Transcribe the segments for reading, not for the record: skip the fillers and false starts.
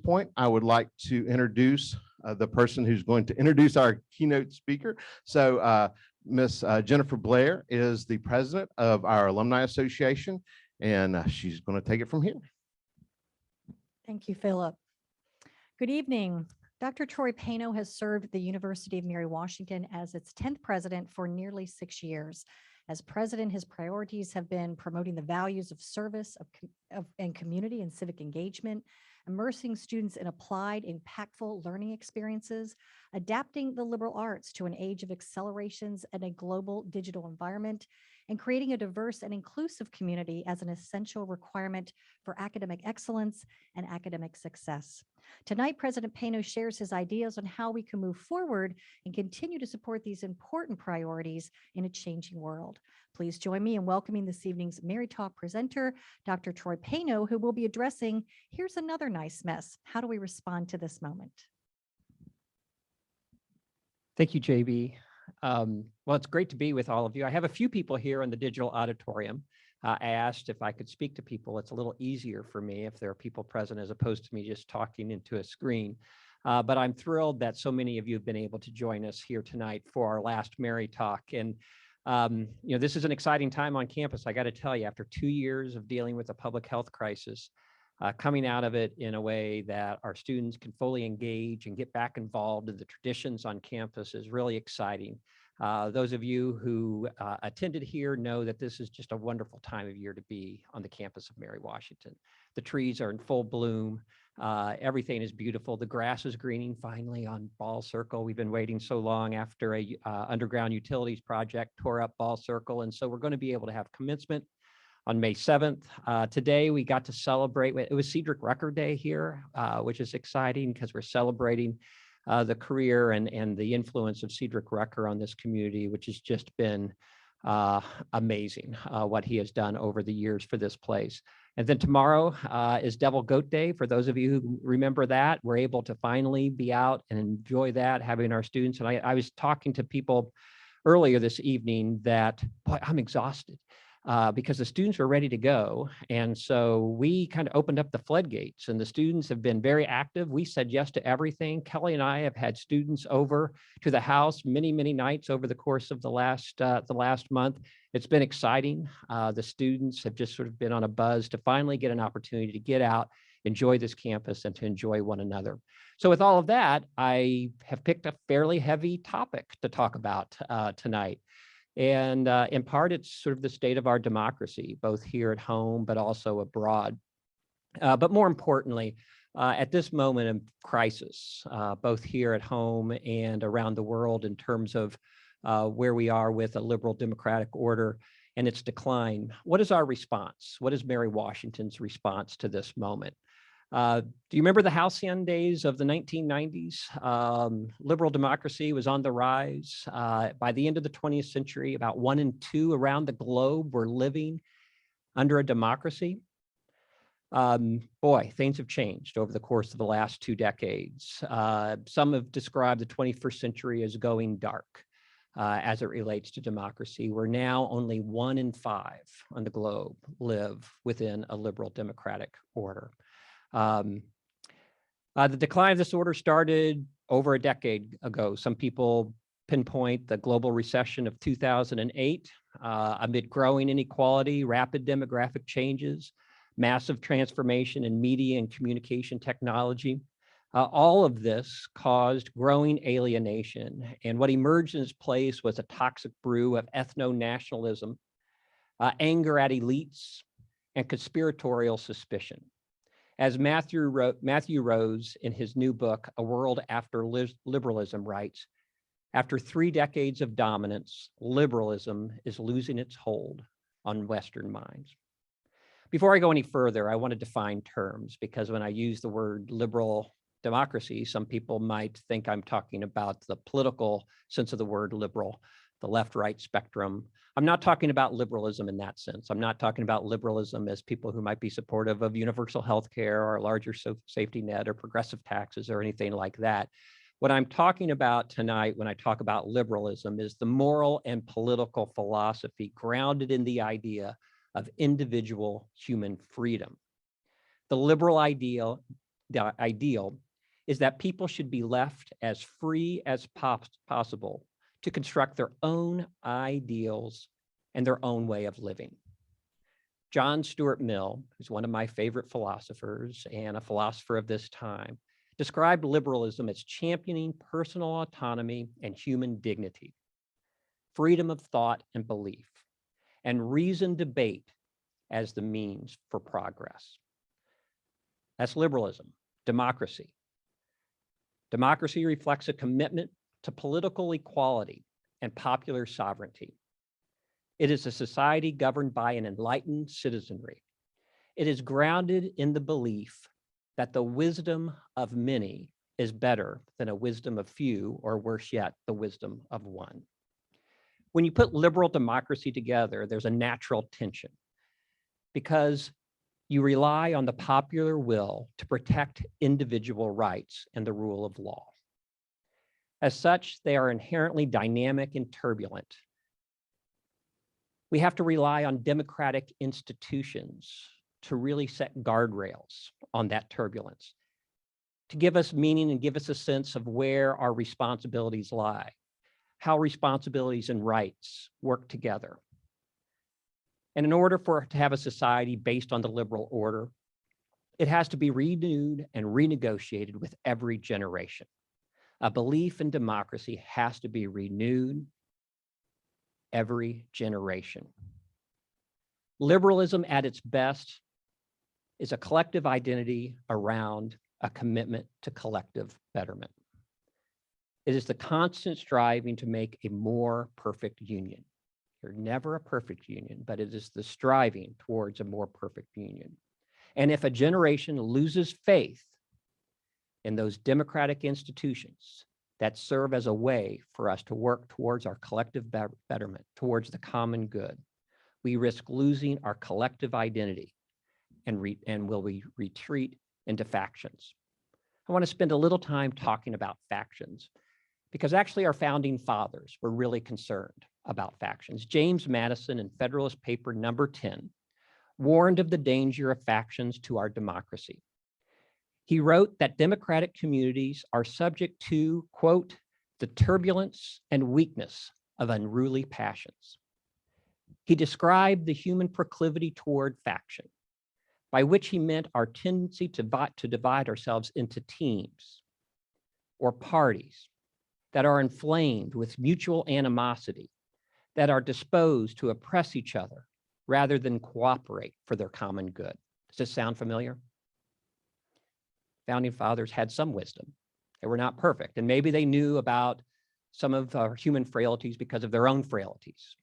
point, I would like to introduce the person who's going to introduce our keynote speaker. So Miss Jennifer Blair is the president of our Alumni Association, and she's going to take it from here. Thank you, Philip. Good evening. Dr. Troy Paino has served the University of Mary Washington as its 10th president for nearly 6 years. As president, his priorities have been promoting the values of service and community and civic engagement, immersing students in applied, impactful learning experiences, adapting the liberal arts to an age of accelerations and a global digital environment, and creating a diverse and inclusive community as an essential requirement for academic excellence and academic success. Tonight, President Paino shares his ideas on how we can move forward and continue to support these important priorities in a changing world. Please join me in welcoming this evening's Mary Talk presenter, Dr. Troy Paino, who will be addressing Here's Another Nice Mess. How do we respond to this moment? Thank you, JB. Well, it's great to be with all of you. I have a few people here in the digital auditorium. I asked if I could speak to people. It's a little easier for me if there are people present as opposed to me just talking into a screen. But I'm thrilled that so many of you have been able to join us here tonight for our last Mary Talk. And this is an exciting time on campus. I got to tell you, after 2 years of dealing with a public health crisis, coming out of it in a way that our students can fully engage and get back involved in the traditions on campus is really exciting. Those of you who attended here know that this is just a wonderful time of year to be on the campus of Mary Washington. The trees are in full bloom. Everything is beautiful. The grass is greening finally on Ball Circle. We've been waiting so long after a underground utilities project tore up Ball Circle. And so we're going to be able to have commencement on May 7th. Today, we got to celebrate, it was Cedric Rucker Day here, which is exciting because we're celebrating the career and the influence of Cedric Rucker on this community, which has just been amazing, what he has done over the years for this place. And then tomorrow is Devil Goat Day. For those of you who remember that, we're able to finally be out and enjoy that, having our students. And I was talking to people earlier this evening that, boy, I'm exhausted. Because the students were ready to go. And so we kind of opened up the floodgates and the students have been very active. We said yes to everything. Kelly and I have had students over to the house many, many nights over the course of the last month. It's been exciting. The students have just sort of been on a buzz to finally get an opportunity to get out, enjoy this campus, and to enjoy one another. So with all of that, I have picked a fairly heavy topic to talk about tonight. And in part, it's sort of the state of our democracy, both here at home, but also abroad. But more importantly, at this moment of crisis, both here at home and around the world in terms of where we are with a liberal democratic order and its decline, what is our response? What is Mary Washington's response to this moment? Do you remember the halcyon days of the 1990s? Liberal democracy was on the rise. By the end of the 20th century, about 1 in 2 around the globe were living under a democracy. Boy, things have changed over the course of the last 2 decades. Some have described the 21st century as going dark as it relates to democracy, where now only 1 in 5 on the globe live within a liberal democratic order. The decline of this order started over a decade ago. Some people pinpoint the global recession of 2008 amid growing inequality, rapid demographic changes, massive transformation in media and communication technology. All of this caused growing alienation, and what emerged in its place was a toxic brew of ethno-nationalism, anger at elites, and conspiratorial suspicion. As Matthew Rose in his new book, A World After Liberalism, writes, after 3 decades of dominance, liberalism is losing its hold on Western minds. Before I go any further, I want to define terms, because when I use the word liberal democracy, some people might think I'm talking about the political sense of the word liberal, the left-right spectrum. I'm not talking about liberalism in that sense. I'm not talking about liberalism as people who might be supportive of universal health care or a larger safety net or progressive taxes or anything like that. What I'm talking about tonight when I talk about liberalism is the moral and political philosophy grounded in the idea of individual human freedom. The liberal ideal the ideal is that people should be left as free as possible to construct their own ideals and their own way of living. John Stuart Mill, who's one of my favorite philosophers and a philosopher of this time, described liberalism as championing personal autonomy and human dignity, freedom of thought and belief, and reasoned debate as the means for progress. That's liberalism, democracy. Democracy reflects a commitment to political equality and popular sovereignty. It is a society governed by an enlightened citizenry. It is grounded in the belief that the wisdom of many is better than a wisdom of few, or worse yet, the wisdom of one. When you put liberal democracy together, there's a natural tension because you rely on the popular will to protect individual rights and the rule of law. As such, they are inherently dynamic and turbulent. We have to rely on democratic institutions to really set guardrails on that turbulence, to give us meaning and give us a sense of where our responsibilities lie, how responsibilities and rights work together. And in order for it to have a society based on the liberal order, it has to be renewed and renegotiated with every generation. A belief in democracy has to be renewed every generation. Liberalism at its best is a collective identity around a commitment to collective betterment. It is the constant striving to make a more perfect union. You're never a perfect union, but it is the striving towards a more perfect union. And if a generation loses faith in those democratic institutions that serve as a way for us to work towards our collective betterment, towards the common good, we risk losing our collective identity and will we retreat into factions. I want to spend a little time talking about factions because actually our founding fathers were really concerned about factions. James Madison in Federalist Paper number 10 warned of the danger of factions to our democracy. He wrote that democratic communities are subject to, quote, the turbulence and weakness of unruly passions. He described the human proclivity toward faction, by which he meant our tendency to divide ourselves into teams or parties that are inflamed with mutual animosity, that are disposed to oppress each other rather than cooperate for their common good. Does this sound familiar? Founding fathers had some wisdom. They were not perfect, and maybe they knew about some of our human frailties because of their own frailties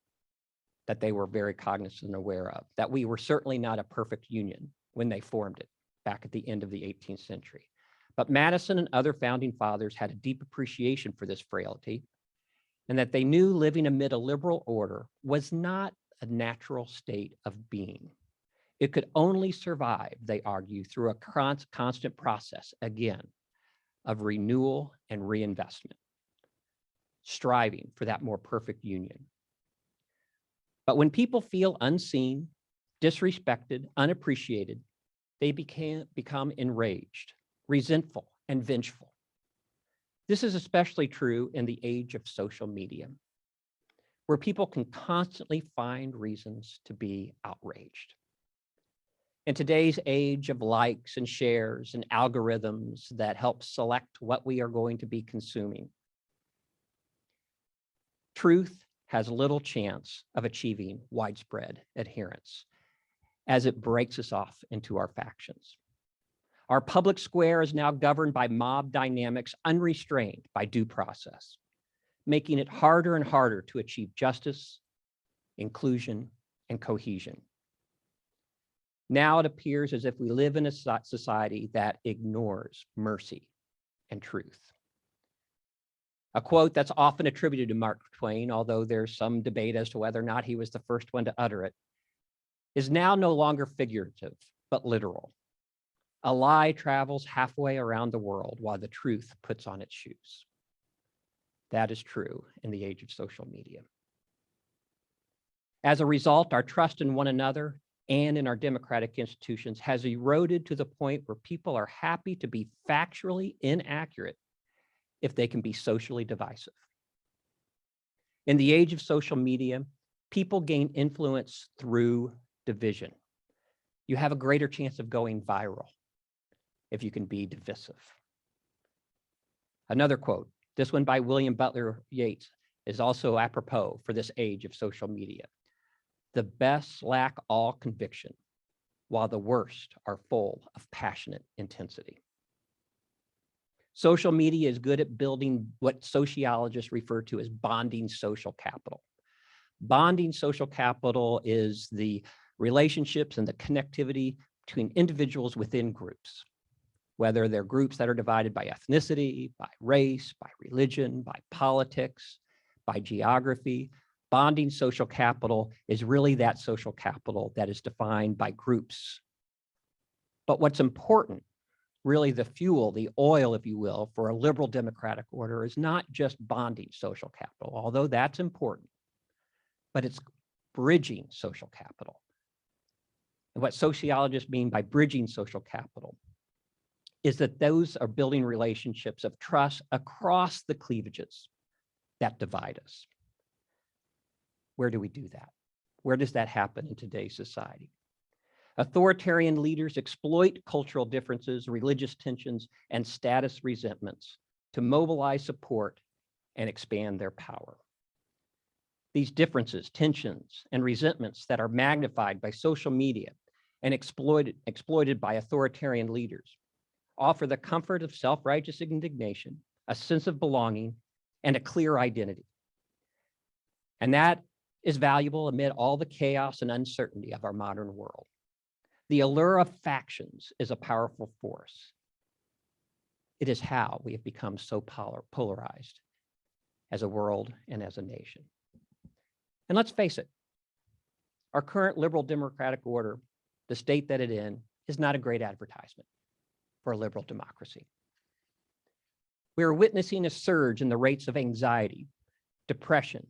that they were very cognizant and aware of, that we were certainly not a perfect union when they formed it back at the end of the 18th century. But Madison and other founding fathers had a deep appreciation for this frailty, and that they knew living amid a liberal order was not a natural state of being. It could only survive, they argue, through a constant process, again, of renewal and reinvestment, striving for that more perfect union. But when people feel unseen, disrespected, unappreciated, they become enraged, resentful, and vengeful. This is especially true in the age of social media, where people can constantly find reasons to be outraged. In today's age of likes and shares and algorithms that help select what we are going to be consuming, truth has little chance of achieving widespread adherence as it breaks us off into our factions. Our public square is now governed by mob dynamics unrestrained by due process, making it harder and harder to achieve justice, inclusion, and cohesion. Now it appears as if we live in a society that ignores mercy and truth. A quote that's often attributed to Mark Twain, although there's some debate as to whether or not he was the first one to utter it, is now no longer figurative, but literal. A lie travels halfway around the world while the truth puts on its shoes. That is true in the age of social media. As a result, our trust in one another and in our democratic institutions has eroded to the point where people are happy to be factually inaccurate if they can be socially divisive. In the age of social media, people gain influence through division. You have a greater chance of going viral if you can be divisive. Another quote, this one by William Butler Yeats, is also apropos for this age of social media. The best lack all conviction, while the worst are full of passionate intensity. Social media is good at building what sociologists refer to as bonding social capital. Bonding social capital is the relationships and the connectivity between individuals within groups, whether they're groups that are divided by ethnicity, by race, by religion, by politics, by geography. Bonding social capital is really that social capital that is defined by groups. But what's important, really the fuel, the oil, if you will, for a liberal democratic order is not just bonding social capital, although that's important, but it's bridging social capital. And what sociologists mean by bridging social capital is that those are building relationships of trust across the cleavages that divide us. Where do we do that? Where does that happen in today's society? Authoritarian leaders exploit cultural differences, religious tensions, and status resentments to mobilize support and expand their power. These differences, tensions, and resentments that are magnified by social media and exploited by authoritarian leaders offer the comfort of self-righteous indignation, a sense of belonging, and a clear identity. And that is valuable amid all the chaos and uncertainty of our modern world. The allure of factions is a powerful force. It is how we have become so polarized as a world and as a nation. And let's face it, our current liberal democratic order, the state that it's in, is not a great advertisement for a liberal democracy. We are witnessing a surge in the rates of anxiety, depression,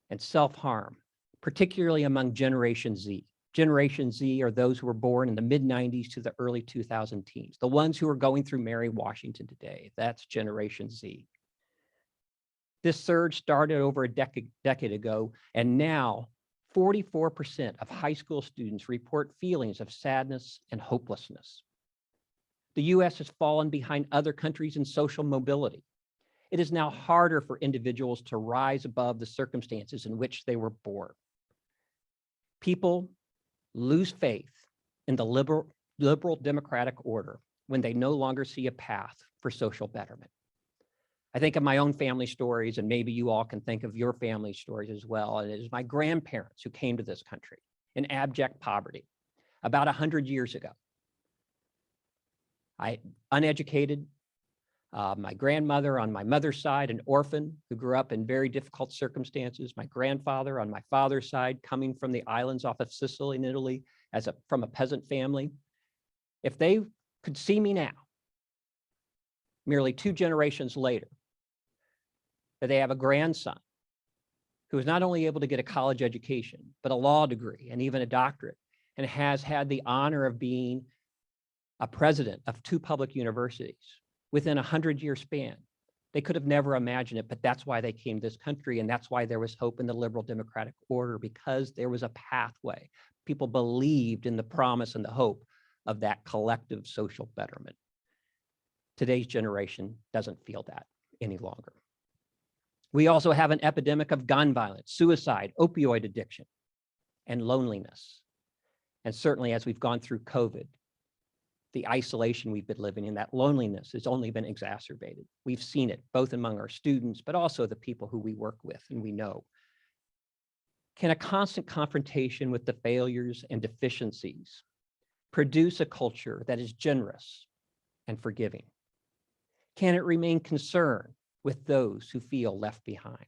and self-harm, particularly among Generation Z. Generation Z are those who were born in the mid-90s to the early 2000 teens, the ones who are going through Mary Washington today. That's Generation Z. This surge started over a decade ago, and now 44% of high school students report feelings of sadness and hopelessness. The US has fallen behind other countries in social mobility. It is now harder for individuals to rise above the circumstances in which they were born. People lose faith in the liberal democratic order when they no longer see a path for social betterment. I think of my own family stories, and maybe you all can think of your family stories as well. And it is my grandparents who came to this country in abject poverty about 100 years ago. Uneducated, my grandmother on my mother's side, an orphan who grew up in very difficult circumstances. My grandfather on my father's side, coming from the islands off of Sicily in Italy from a peasant family. If they could see me now, merely 2 generations later, that they have a grandson who is not only able to get a college education, but a law degree and even a doctorate, and has had the honor of being a president of 2 public universities within a 100-year span. They could have never imagined it, but that's why they came to this country, and that's why there was hope in the liberal democratic order, because there was a pathway. People believed in the promise and the hope of that collective social betterment. Today's generation doesn't feel that any longer. We also have an epidemic of gun violence, suicide, opioid addiction, and loneliness. And certainly as we've gone through COVID, the isolation we've been living in, that loneliness has only been exacerbated. We've seen it both among our students, but also the people who we work with and we know. Can a constant confrontation with the failures and deficiencies produce a culture that is generous and forgiving? Can it remain concerned with those who feel left behind?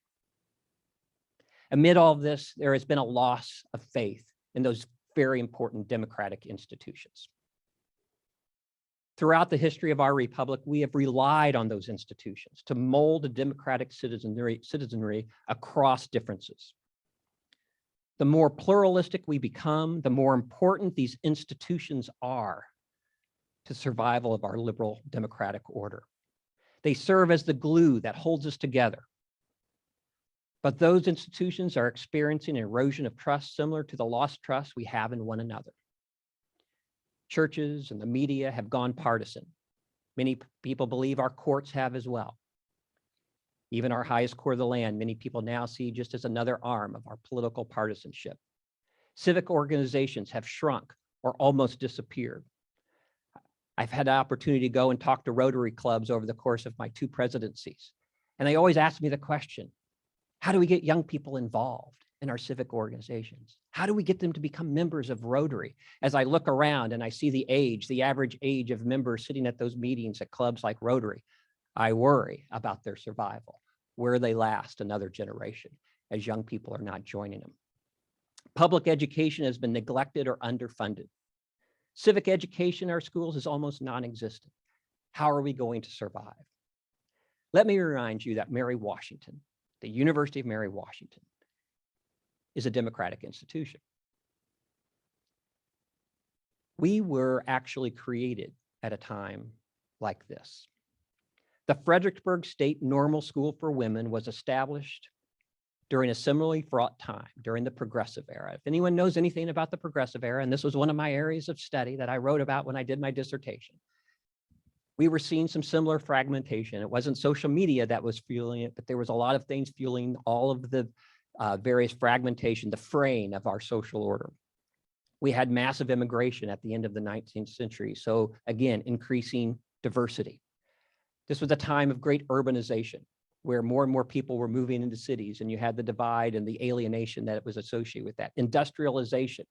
Amid all of this, there has been a loss of faith in those very important democratic institutions. Throughout the history of our republic, we have relied on those institutions to mold a democratic citizenry across differences. The more pluralistic we become, the more important these institutions are to survival of our liberal democratic order. They serve as the glue that holds us together. But those institutions are experiencing an erosion of trust similar to the lost trust we have in one another. Churches and the media have gone partisan. Many people believe our courts have as well. Even our highest court of the land, many people now see just as another arm of our political partisanship. Civic organizations have shrunk or almost disappeared. I've had the opportunity to go and talk to Rotary clubs over the course of my 2 presidencies. And they always ask me the question, how do we get young people involved in our civic organizations? How do we get them to become members of Rotary? As I look around and I see the average age of members sitting at those meetings at clubs like Rotary, I worry about their survival, where they last another generation, as young people are not joining them. Public education has been neglected or underfunded. Civic education in our schools is almost non-existent. How are we going to survive? Let me remind you that Mary Washington, the University of Mary Washington, is a democratic institution. We were actually created at a time like this. The Fredericksburg State Normal School for Women was established during a similarly fraught time, during the Progressive Era. If anyone knows anything about the Progressive Era, and this was one of my areas of study that I wrote about when I did my dissertation, we were seeing some similar fragmentation. It wasn't social media that was fueling it, but there was a lot of things fueling all of the various fragmentation, the fraying of our social order. We had massive immigration at the end of the 19th century. So again, increasing diversity. This was a time of great urbanization, where more and more people were moving into cities, and you had the divide and the alienation that was associated with that. Industrialization,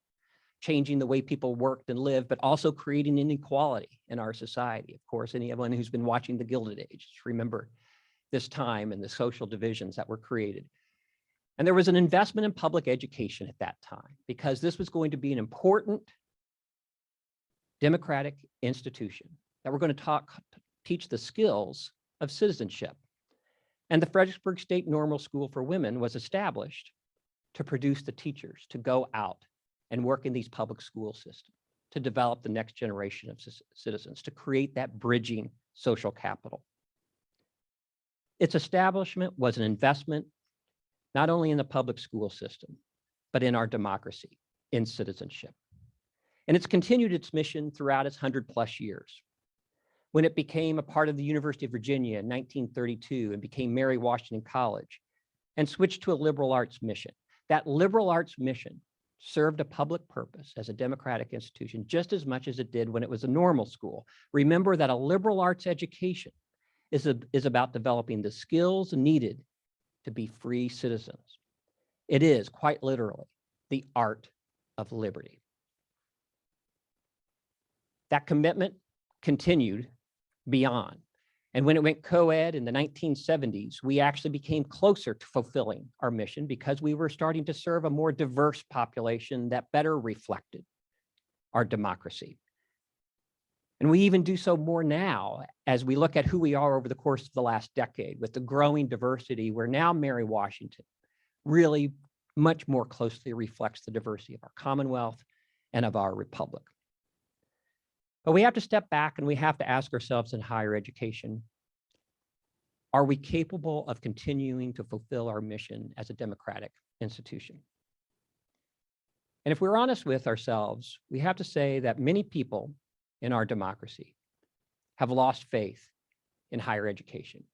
changing the way people worked and lived, but also creating inequality in our society. Of course, anyone who's been watching the Gilded Age, remember this time and the social divisions that were created. And there was an investment in public education at that time, because this was going to be an important democratic institution that we're going to teach the skills of citizenship. And the Fredericksburg State Normal School for Women was established to produce the teachers to go out and work in these public school systems, to develop the next generation of citizens, to create that bridging social capital. Its establishment was an investment not only in the public school system, but in our democracy, in citizenship. And it's continued its mission throughout its 100+ years. When it became a part of the University of Virginia in 1932 and became Mary Washington College and switched to a liberal arts mission. That liberal arts mission served a public purpose as a democratic institution just as much as it did when it was a normal school. Remember that a liberal arts education is about developing the skills needed to be free citizens. It is quite literally the art of liberty. That commitment continued beyond. And when it went co-ed in the 1970s, we actually became closer to fulfilling our mission because we were starting to serve a more diverse population that better reflected our democracy. And we even do so more now as we look at who we are over the course of the last decade with the growing diversity, where now Mary Washington really much more closely reflects the diversity of our Commonwealth and of our Republic. But we have to step back and we have to ask ourselves in higher education, are we capable of continuing to fulfill our mission as a democratic institution? And if we're honest with ourselves, we have to say that many people in our democracy have lost faith in higher education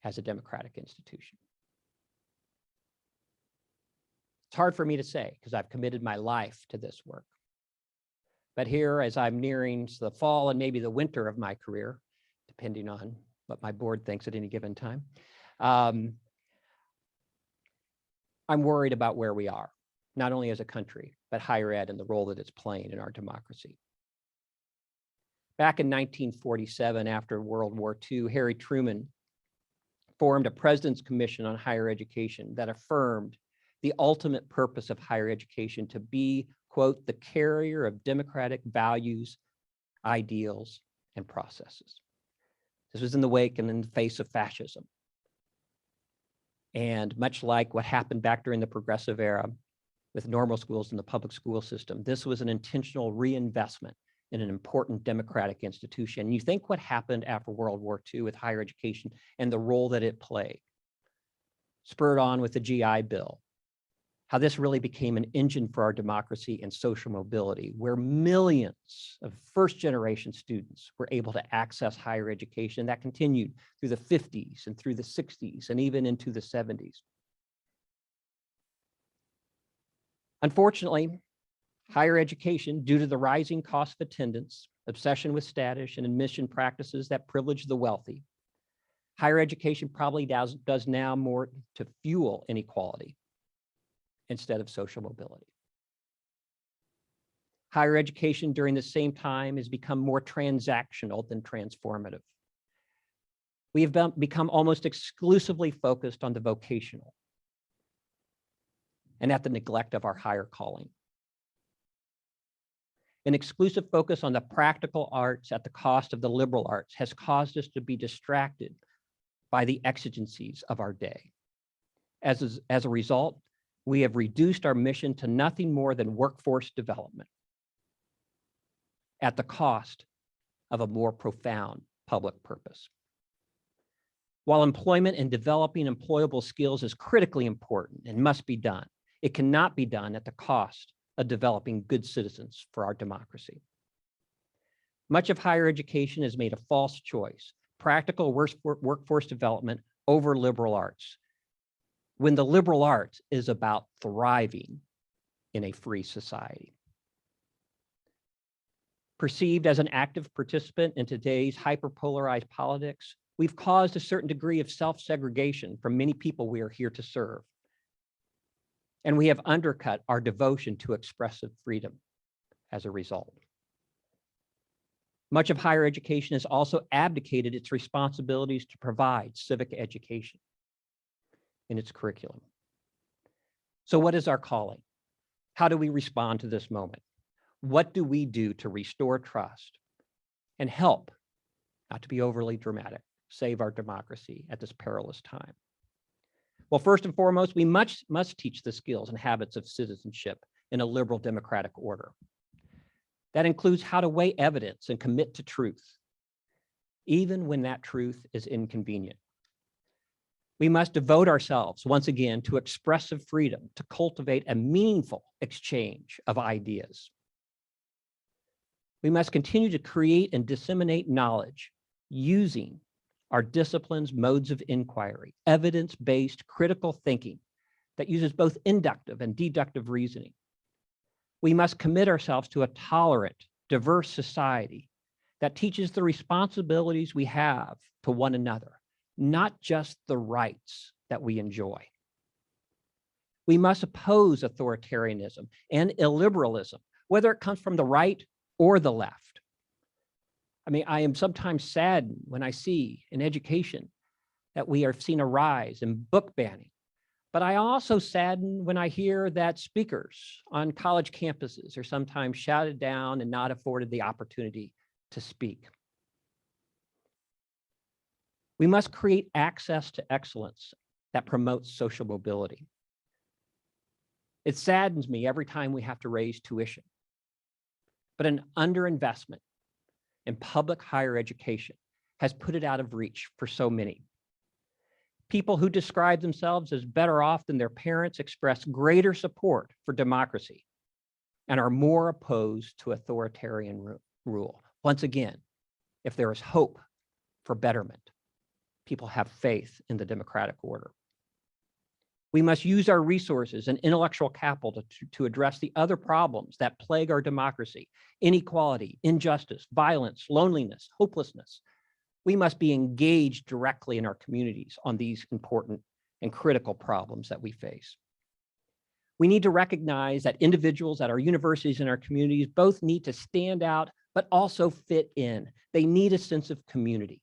as a democratic institution. It's hard for me to say because I've committed my life to this work. But here, as I'm nearing the fall and maybe the winter of my career, depending on what my board thinks at any given time, I'm worried about where we are, not only as a country, but higher ed and the role that it's playing in our democracy. Back in 1947, after World War II, Harry Truman formed a President's Commission on Higher Education that affirmed the ultimate purpose of higher education to be, quote, the carrier of democratic values, ideals, and processes. This was in the wake and in the face of fascism. And much like what happened back during the Progressive Era, with normal schools in the public school system. This was an intentional reinvestment in an important democratic institution. You think what happened after World War II with higher education and the role that it played, spurred on with the GI Bill, how this really became an engine for our democracy and social mobility, where millions of first-generation students were able to access higher education. That continued through the 50s and through the 60s and even into the 70s. Unfortunately, higher education, due to the rising cost of attendance, obsession with status, and admission practices that privilege the wealthy, higher education probably does now more to fuel inequality instead of social mobility. Higher education during the same time has become more transactional than transformative. We have become almost exclusively focused on the vocational and at the neglect of our higher calling. An exclusive focus on the practical arts at the cost of the liberal arts has caused us to be distracted by the exigencies of our day. As a result, we have reduced our mission to nothing more than workforce development at the cost of a more profound public purpose. While employment and developing employable skills is critically important and must be done, it cannot be done at the cost of developing good citizens for our democracy. Much of higher education has made a false choice, practical workforce development over liberal arts, when the liberal arts is about thriving in a free society. Perceived as an active participant in today's hyperpolarized politics, we've caused a certain degree of self-segregation from many people we are here to serve. And we have undercut our devotion to expressive freedom as a result. Much of higher education has also abdicated its responsibilities to provide civic education in its curriculum. So what is our calling? How do we respond to this moment? What do we do to restore trust and help, not to be overly dramatic, save our democracy at this perilous time? Well, first and foremost, we must teach the skills and habits of citizenship in a liberal democratic order. That includes how to weigh evidence and commit to truth, even when that truth is inconvenient. We must devote ourselves once again to expressive freedom to cultivate a meaningful exchange of ideas. We must continue to create and disseminate knowledge using our discipline's modes of inquiry, evidence-based critical thinking that uses both inductive and deductive reasoning. We must commit ourselves to a tolerant, diverse society that teaches the responsibilities we have to one another, not just the rights that we enjoy. We must oppose authoritarianism and illiberalism, whether it comes from the right or the left. I mean, I am sometimes saddened when I see in education that we are seeing a rise in book banning, but I also sadden when I hear that speakers on college campuses are sometimes shouted down and not afforded the opportunity to speak. We must create access to excellence that promotes social mobility. It saddens me every time we have to raise tuition, but an underinvestment in public higher education has put it out of reach for so many. People who describe themselves as better off than their parents express greater support for democracy and are more opposed to authoritarian rule. Once again, if there is hope for betterment, people have faith in the democratic order. We must use our resources and intellectual capital to address the other problems that plague our democracy: inequality, injustice, violence, loneliness, hopelessness. We must be engaged directly in our communities on these important and critical problems that we face. We need to recognize that individuals at our universities and our communities both need to stand out, but also fit in. They need a sense of community.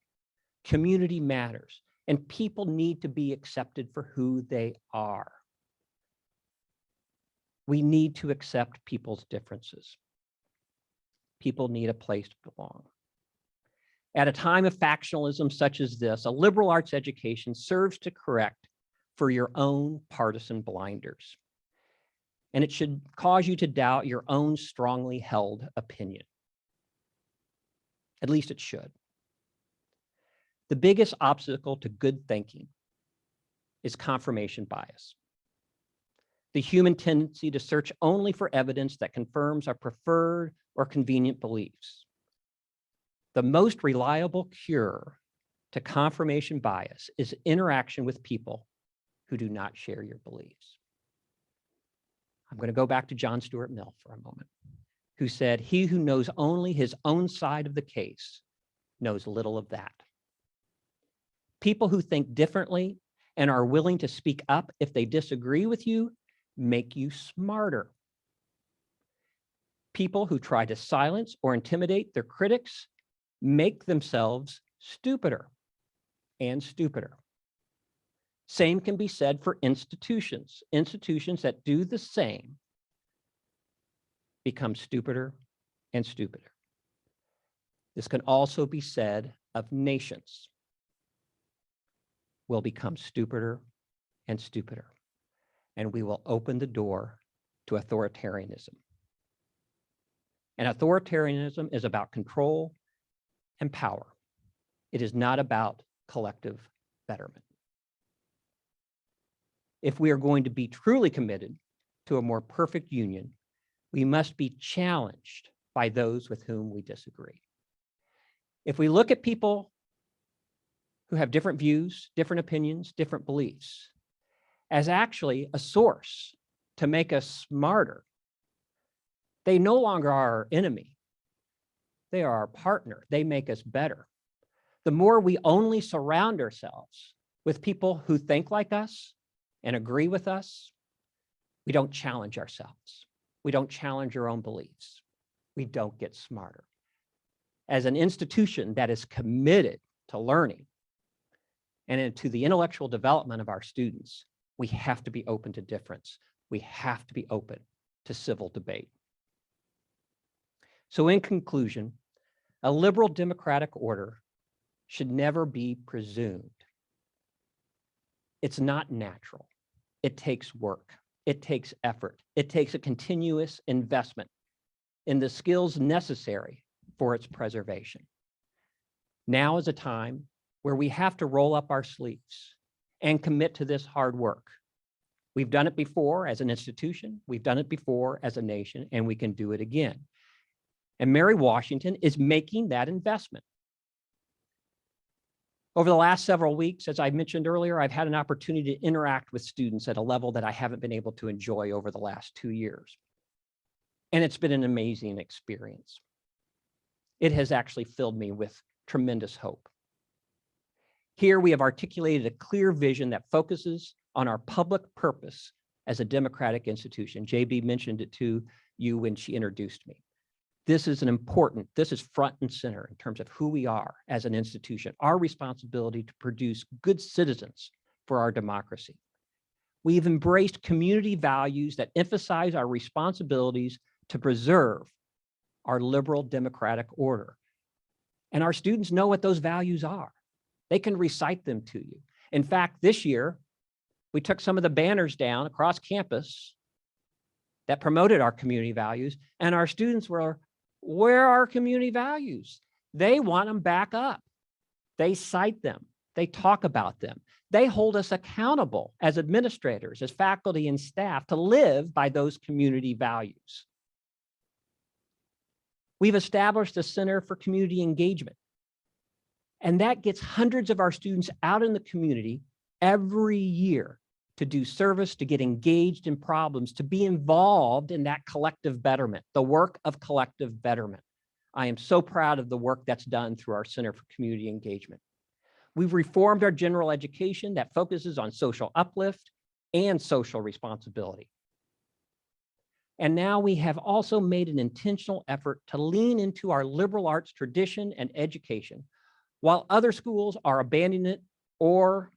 Community matters. And people need to be accepted for who they are. We need to accept people's differences. People need a place to belong. At a time of factionalism such as this, a liberal arts education serves to correct for your own partisan blinders. and it should cause you to doubt your own strongly held opinion. At least it should. The biggest obstacle to good thinking is confirmation bias. The human tendency to search only for evidence that confirms our preferred or convenient beliefs. The most reliable cure to confirmation bias is interaction with people who do not share your beliefs. I'm going to go back to John Stuart Mill for a moment, who said, "He who knows only his own side of the case knows little of that." People who think differently and are willing to speak up if they disagree with you make you smarter. People who try to silence or intimidate their critics make themselves stupider and stupider. Same can be said for institutions. Institutions that do the same become stupider and stupider. This can also be said of nations. Will become stupider and stupider, and we will open the door to authoritarianism. And authoritarianism is about control and power. It is not about collective betterment. If we are going to be truly committed to a more perfect union, we must be challenged by those with whom we disagree. If we look at people who have different views, different opinions, different beliefs, as actually a source to make us smarter, they no longer are our enemy. They are our partner. They make us better. The more we only surround ourselves with people who think like us and agree with us, we don't challenge ourselves. We don't challenge our own beliefs. We don't get smarter. As an institution that is committed to learning and to the intellectual development of our students, we have to be open to difference. We have to be open to civil debate. So in conclusion, a liberal democratic order should never be presumed. It's not natural. It takes work. It takes effort. It takes a continuous investment in the skills necessary for its preservation. Now is a time where we have to roll up our sleeves and commit to this hard work. We've done it before as an institution, we've done it before as a nation, and we can do it again. And Mary Washington is making that investment. Over the last several weeks, as I mentioned earlier, I've had an opportunity to interact with students at a level that I haven't been able to enjoy over the last 2 years. And it's been an amazing experience. It has actually filled me with tremendous hope. Here we have articulated a clear vision that focuses on our public purpose as a democratic institution. JB mentioned it to you when she introduced me. This is front and center in terms of who we are as an institution, our responsibility to produce good citizens for our democracy. We've embraced community values that emphasize our responsibilities to preserve our liberal democratic order. And our students know what those values are. They can recite them to you. In fact, this year, we took some of the banners down across campus that promoted our community values, and our students were, where are community values? They want them back up. They cite them. They talk about them. They hold us accountable as administrators, as faculty and staff to live by those community values. We've established a Center for Community Engagement, and that gets hundreds of our students out in the community every year to do service, to get engaged in problems, to be involved in that collective betterment, the work of collective betterment. I am so proud of the work that's done through our Center for Community Engagement. We've reformed our general education that focuses on social uplift and social responsibility. And now we have also made an intentional effort to lean into our liberal arts tradition and education, while other schools are abandoning it or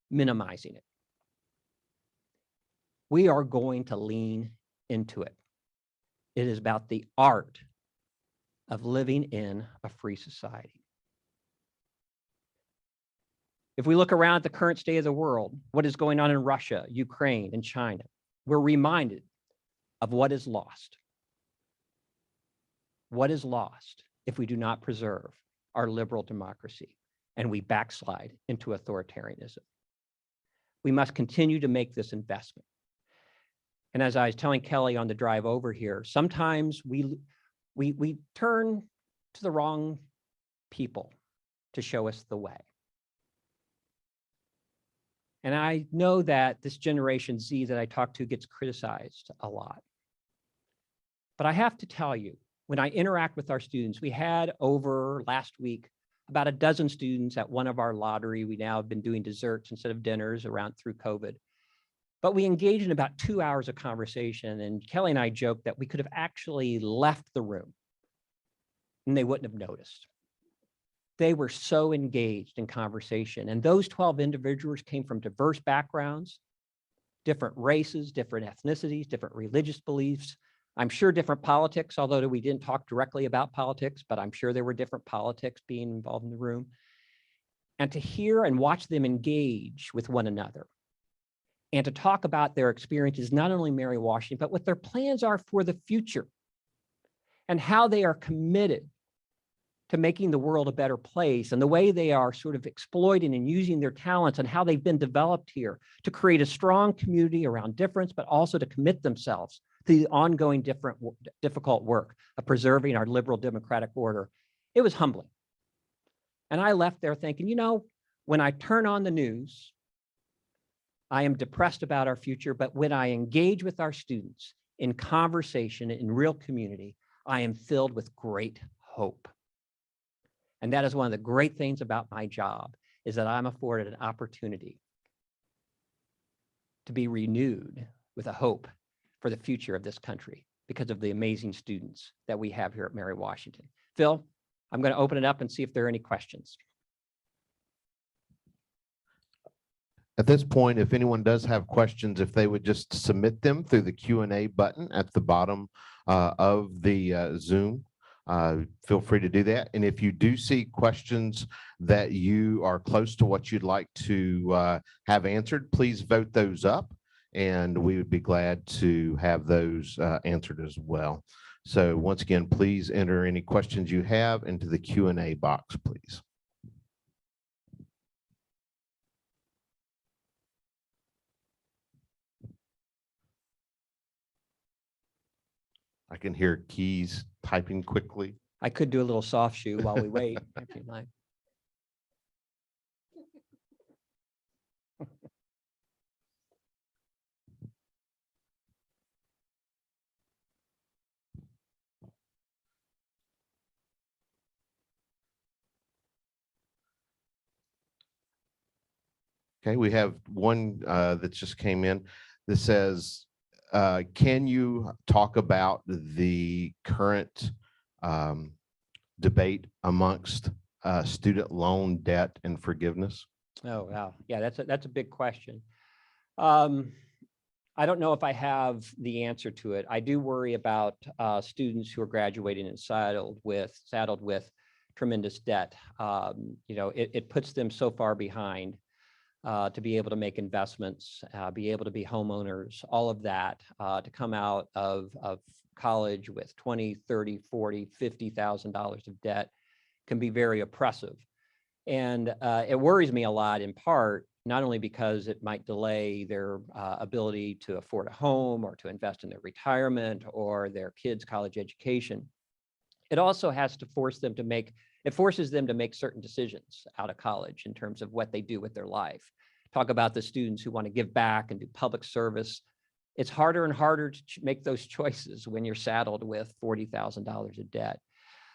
minimizing it. We are going to lean into it. It is about the art of living in a free society. If we look around at the current state of the world, what is going on in Russia, Ukraine, and China, we're reminded of what is lost. What is lost if we do not preserve our liberal democracy and we backslide into authoritarianism? We must continue to make this investment. And as I was telling Kelly on the drive over here, sometimes we turn to the wrong people to show us the way. And I know that this Generation Z that I talk to gets criticized a lot. But I have to tell you, when I interact with our students, we had over last week about a dozen students at one of our lottery. We now have been doing desserts instead of dinners around through COVID. But we engaged in about 2 hours of conversation, and Kelly and I joked that we could have actually left the room and they wouldn't have noticed. They were so engaged in conversation. And those 12 individuals came from diverse backgrounds, different races, different ethnicities, different religious beliefs. I'm sure different politics, although we didn't talk directly about politics, but I'm sure there were different politics being involved in the room. And to hear and watch them engage with one another and to talk about their experiences, not only Mary Washington, but what their plans are for the future and how they are committed to making the world a better place and the way they are sort of exploiting and using their talents and how they've been developed here to create a strong community around difference, but also to commit themselves to the ongoing difficult work of preserving our liberal democratic order. It was humbling. And I left there thinking, you know, when I turn on the news, I am depressed about our future, but when I engage with our students in conversation, in real community, I am filled with great hope. And that is one of the great things about my job, is that I'm afforded an opportunity to be renewed with a hope for the future of this country because of the amazing students that we have here at Mary Washington. Phil, I'm going to open it up and see if there are any questions. At this point, if anyone does have questions, if they would just submit them through the Q&A button at the bottom of the Zoom, feel free to do that. And if you do see questions that you are close to what you'd like to have answered, please vote those up, and we would be glad to have those answered as well. So once again, please enter any questions you have into the Q&A box, please. I can hear keys typing quickly. I could do a little soft shoe while we wait, if you'd like. Okay, we have one that just came in that says, can you talk about the current debate amongst student loan debt and forgiveness? Oh, wow. Yeah, that's a big question. I don't know if I have the answer to it. I do worry about students who are graduating and saddled with tremendous debt. You know, it puts them so far behind to be able to make investments, be able to be homeowners, all of that, to come out of college with $20,000, $30,000, $40,000, $50,000 of debt can be very oppressive. And it worries me a lot, in part, not only because it might delay their ability to afford a home or to invest in their retirement or their kids' college education. It also has to forces them to make certain decisions out of college in terms of what they do with their life. Talk about the students who want to give back and do public service. It's harder and harder to make those choices when you're saddled with $40,000 of debt.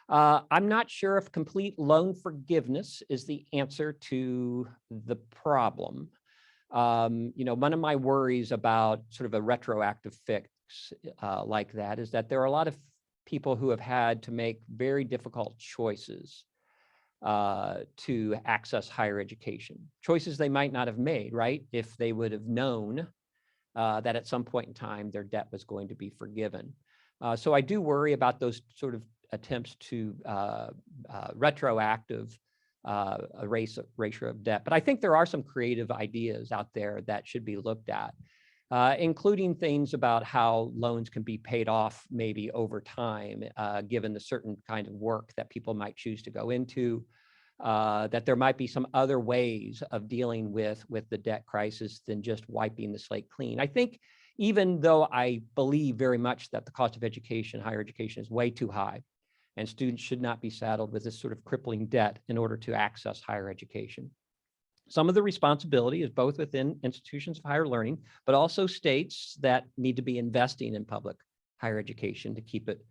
I'm not sure if complete loan forgiveness is the answer to the problem. You know, one of my worries about sort of a retroactive fix like that is that there are a lot of people who have had to make very difficult choices to access higher education, choices they might not have made, right? If they would have known that at some point in time their debt was going to be forgiven. So I do worry about those sort of attempts to retroactive erasure of debt. But I think there are some creative ideas out there that should be looked at. including things about how loans can be paid off maybe over time, given the certain kind of work that people might choose to go into, that there might be some other ways of dealing with the debt crisis than just wiping the slate clean. I think even though I believe very much that the cost of education, higher education, is way too high, and students should not be saddled with this sort of crippling debt in order to access higher education. Some of the responsibility is both within institutions of higher learning, but also states that need to be investing in public higher education to keep it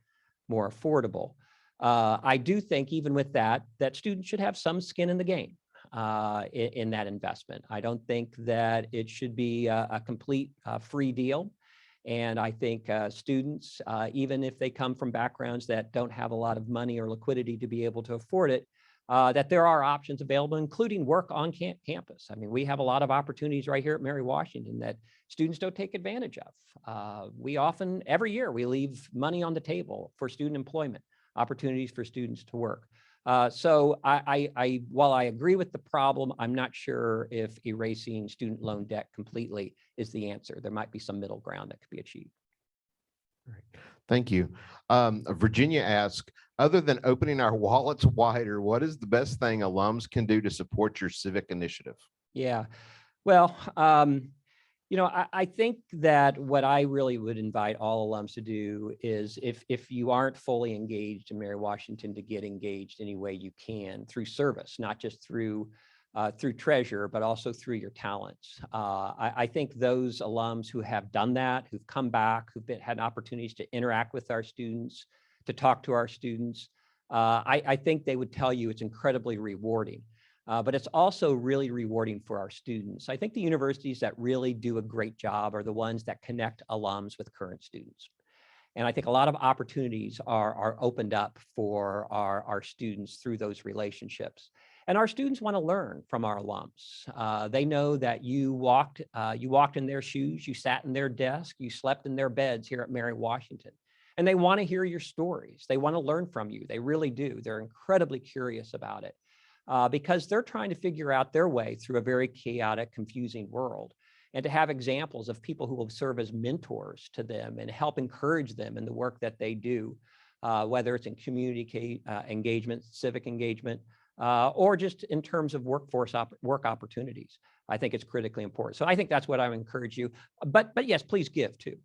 more affordable. I do think even with that students should have some skin in the game in that investment. I don't think that it should be a complete free deal. And I think students, even if they come from backgrounds that don't have a lot of money or liquidity to be able to afford it, that there are options available, including work on campus. I mean, we have a lot of opportunities right here at Mary Washington that students don't take advantage of. We often, every year, we leave money on the table for student employment, opportunities for students to work. So while I agree with the problem, I'm not sure if erasing student loan debt completely is the answer. There might be some middle ground that could be achieved. Great. Thank you. Virginia asked, other than opening our wallets wider, what is the best thing alums can do to support your civic initiative? Yeah, well, I think that what I really would invite all alums to do is if you aren't fully engaged in Mary Washington, to get engaged any way you can through service, not just through treasure, but also through your talents. I think those alums who have done that, who've come back, who've had opportunities to interact with our students, to talk to our students, I think they would tell you it's incredibly rewarding. But it's also really rewarding for our students. I think the universities that really do a great job are the ones that connect alums with current students. And I think a lot of opportunities are opened up for our students through those relationships. And our students want to learn from our alums. They know that you walked in their shoes, you sat in their desk, you slept in their beds here at Mary Washington. And they want to hear your stories. They want to learn from you. They really do. They're incredibly curious about it. Because they're trying to figure out their way through a very chaotic, confusing world, and to have examples of people who will serve as mentors to them and help encourage them in the work that they do, whether it's in community engagement, civic engagement, or just in terms of work opportunities. I think it's critically important. So I think that's what I would encourage you. But yes, please give too.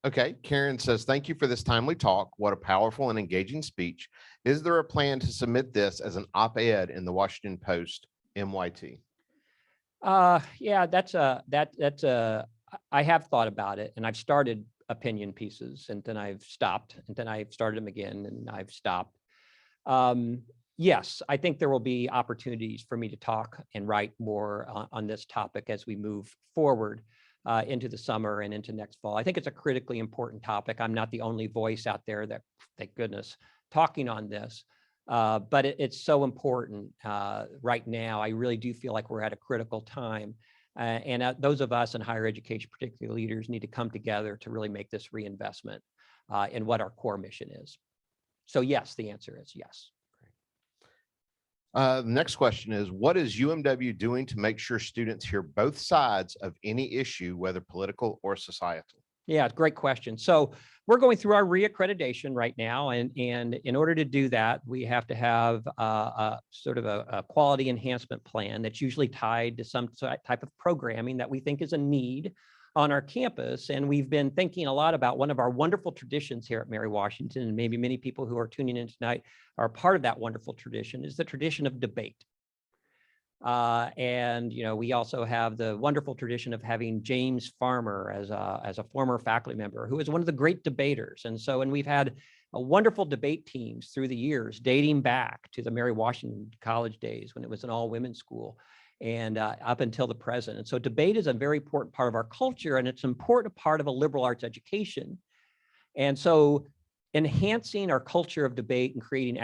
Okay, Karen says, thank you for this timely talk. What a powerful and engaging speech. Is there a plan to submit this as an op-ed in the Washington Post MYT? Yeah, I have thought about it, and I've started opinion pieces, and then I've stopped, and then I've started them again, and I've stopped. Yes, I think there will be opportunities for me to talk and write more on this topic as we move forward into the summer and into next fall. I think it's a critically important topic. I'm not the only voice out there that, thank goodness, talking on this, but it's so important right now. I really do feel like we're at a critical time. And those of us in higher education, particularly leaders, need to come together to really make this reinvestment in what our core mission is. So yes, the answer is yes. The next question is, what is UMW doing to make sure students hear both sides of any issue, whether political or societal? Yeah, great question. So we're going through our reaccreditation right now. And in order to do that, we have to have a sort of a quality enhancement plan that's usually tied to some type of programming that we think is a need on our campus. And we've been thinking a lot about one of our wonderful traditions here at Mary Washington, and maybe many people who are tuning in tonight are part of that wonderful tradition, is the tradition of debate. And we also have the wonderful tradition of having James Farmer as a former faculty member who is one of the great debaters. And we've had a wonderful debate teams through the years, dating back to the Mary Washington College days when it was an all-women's school, and up until the present. And so debate is a very important part of our culture, and it's an important part of a liberal arts education. And so enhancing our culture of debate and creating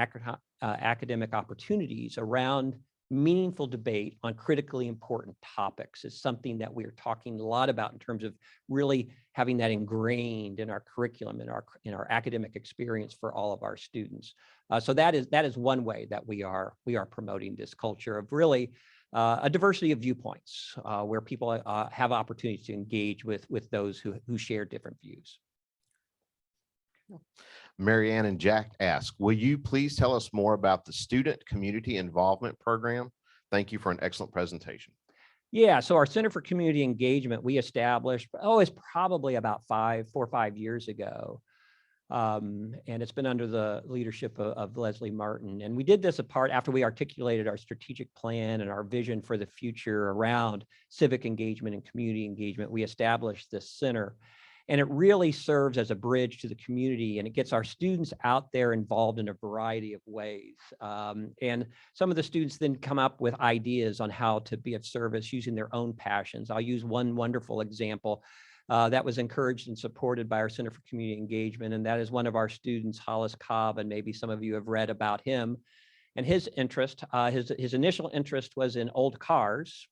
academic opportunities around meaningful debate on critically important topics is something that we're talking a lot about in terms of really having that ingrained in our curriculum, in our academic experience for all of our students. So that is one way that we are promoting this culture of really a diversity of viewpoints, where people have opportunities to engage with those who share different views. Mary Ann and Jack ask, will you please tell us more about the Student Community Involvement Program? Thank you for an excellent presentation. Yeah, so our Center for Community Engagement, we established, it's probably about 4 or 5 years ago. And it's been under the leadership of Leslie Martin. And we did this after we articulated our strategic plan and our vision for the future around civic engagement and community engagement. We established this center. And it really serves as a bridge to the community, and it gets our students out there involved in a variety of ways. And some of the students then come up with ideas on how to be of service using their own passions. I'll use one wonderful example that was encouraged and supported by our Center for Community Engagement, and that is one of our students, Hollis Cobb, and maybe some of you have read about him. And his interest, his initial interest was in old cars.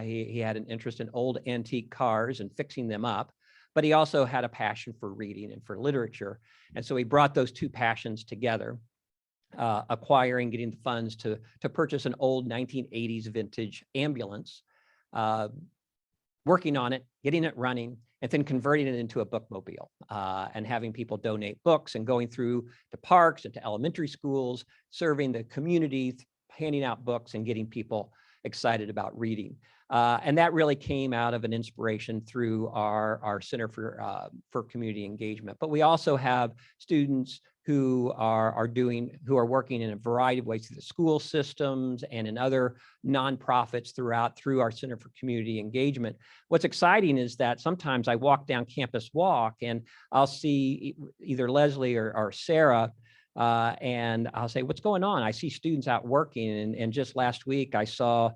He had an interest in old antique cars and fixing them up. But he also had a passion for reading and for literature. And so he brought those two passions together, getting the funds to purchase an old 1980s vintage ambulance, working on it, getting it running, and then converting it into a bookmobile, and having people donate books and going through to parks and to elementary schools, serving the community, handing out books and getting people excited about reading. And that really came out of an inspiration through our Center for Community Engagement. But we also have students who are working in a variety of ways through the school systems and in other nonprofits through our Center for Community Engagement. What's exciting is that sometimes I walk down Campus Walk and I'll see either Leslie or Sarah, and I'll say, what's going on? I see students out working. And just last week, I saw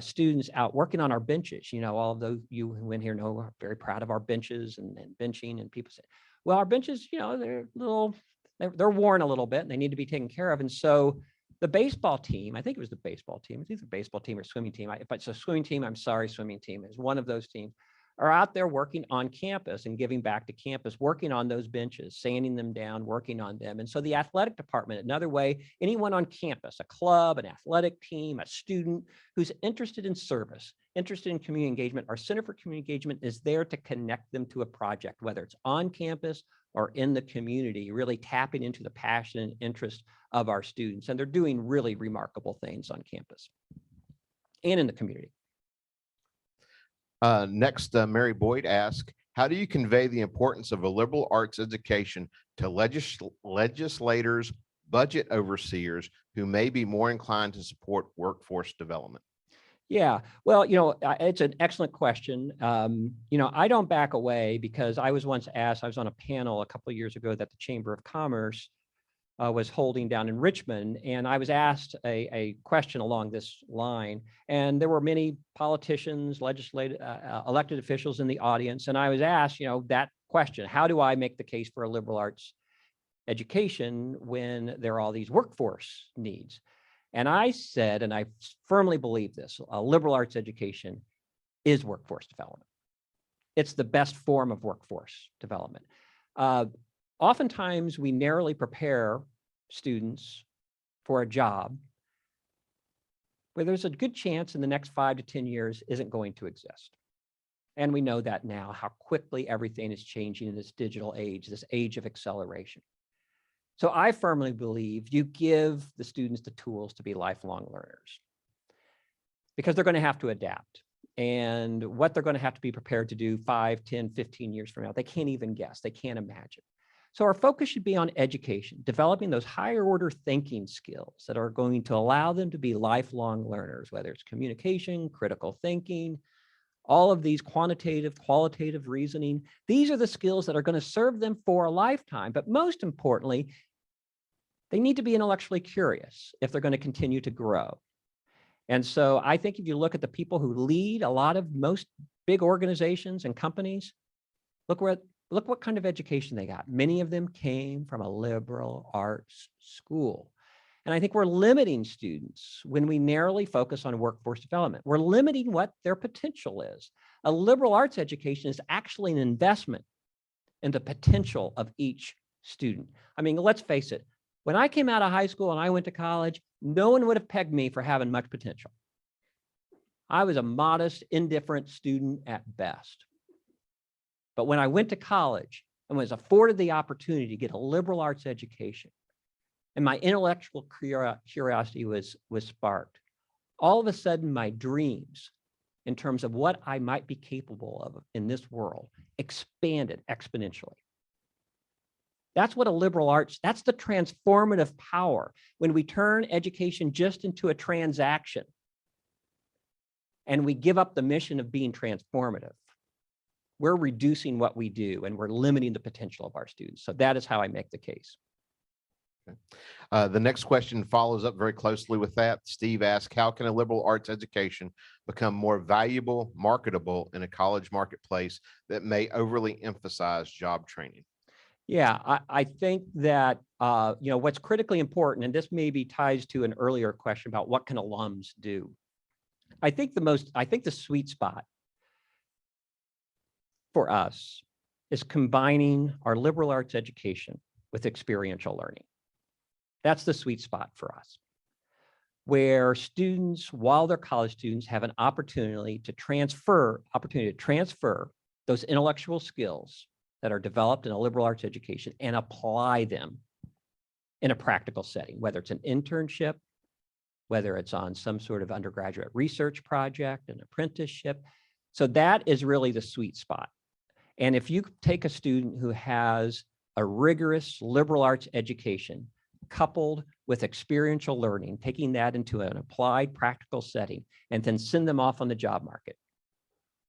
students out working on our benches. You know, all of those you who in here know we're very proud of our benches and benching. And people say, well, our benches, you know, they're worn a little bit and they need to be taken care of. And so the baseball team, I think it was the baseball team, it's either baseball team or swimming team. If it's a swimming team, I'm sorry, swimming team is one of those teams, are out there working on campus and giving back to campus, working on those benches, sanding them down, working on them. And so the athletic department, another way, anyone on campus, a club, an athletic team, a student who's interested in service, interested in community engagement, our Center for Community Engagement is there to connect them to a project, whether it's on campus or in the community, really tapping into the passion and interest of our students. And they're doing really remarkable things on campus and in the community. Next, Mary Boyd asks, how do you convey the importance of a liberal arts education to legislators, budget overseers who may be more inclined to support workforce development? Yeah, well, you know, it's an excellent question. You know, I don't back away because I was once asked, I was on a panel a couple of years ago that the Chamber of Commerce was holding down in Richmond. And I was asked a question along this line. And there were many politicians, legislative, elected officials in the audience. And I was asked, you know, that question, how do I make the case for a liberal arts education when there are all these workforce needs? And I said, and I firmly believe this, a liberal arts education is workforce development. It's the best form of workforce development. Oftentimes, we narrowly prepare students for a job where there's a good chance in the next 5 to 10 years isn't going to exist. And we know that now, how quickly everything is changing in this digital age, this age of acceleration. So I firmly believe you give the students the tools to be lifelong learners because they're going to have to adapt. And what they're going to have to be prepared to do 5, 10, 15 years from now, they can't even guess, they can't imagine. So our focus should be on education, developing those higher order thinking skills that are going to allow them to be lifelong learners, whether it's communication, critical thinking, all of these quantitative, qualitative reasoning. These are the skills that are going to serve them for a lifetime. But most importantly, they need to be intellectually curious if they're going to continue to grow. And so I think if you look at the people who lead a lot of most big organizations and companies, look what kind of education they got. Many of them came from a liberal arts school. And I think we're limiting students when we narrowly focus on workforce development. We're limiting what their potential is. A liberal arts education is actually an investment in the potential of each student. I mean, let's face it, when I came out of high school and I went to college, no one would have pegged me for having much potential. I was a modest, indifferent student at best. But when I went to college and was afforded the opportunity to get a liberal arts education, and my intellectual curiosity was sparked, all of a sudden my dreams in terms of what I might be capable of in this world expanded exponentially. That's what a liberal arts, that's the transformative power when we turn education just into a transaction and we give up the mission of being transformative. We're reducing what we do and we're limiting the potential of our students. So that is how I make the case. The next question follows up very closely with that. Steve asked, how can a liberal arts education become more valuable, marketable in a college marketplace that may overly emphasize job training? Yeah, I think that, what's critically important, and this maybe ties to an earlier question about what can alums do. I think the sweet spot for us is combining our liberal arts education with experiential learning. That's the sweet spot for us, where students, while they're college students, have an opportunity to transfer those intellectual skills that are developed in a liberal arts education and apply them in a practical setting, whether it's an internship, whether it's on some sort of undergraduate research project, an apprenticeship. So that is really the sweet spot. And if you take a student who has a rigorous liberal arts education coupled with experiential learning, taking that into an applied practical setting, and then send them off on the job market,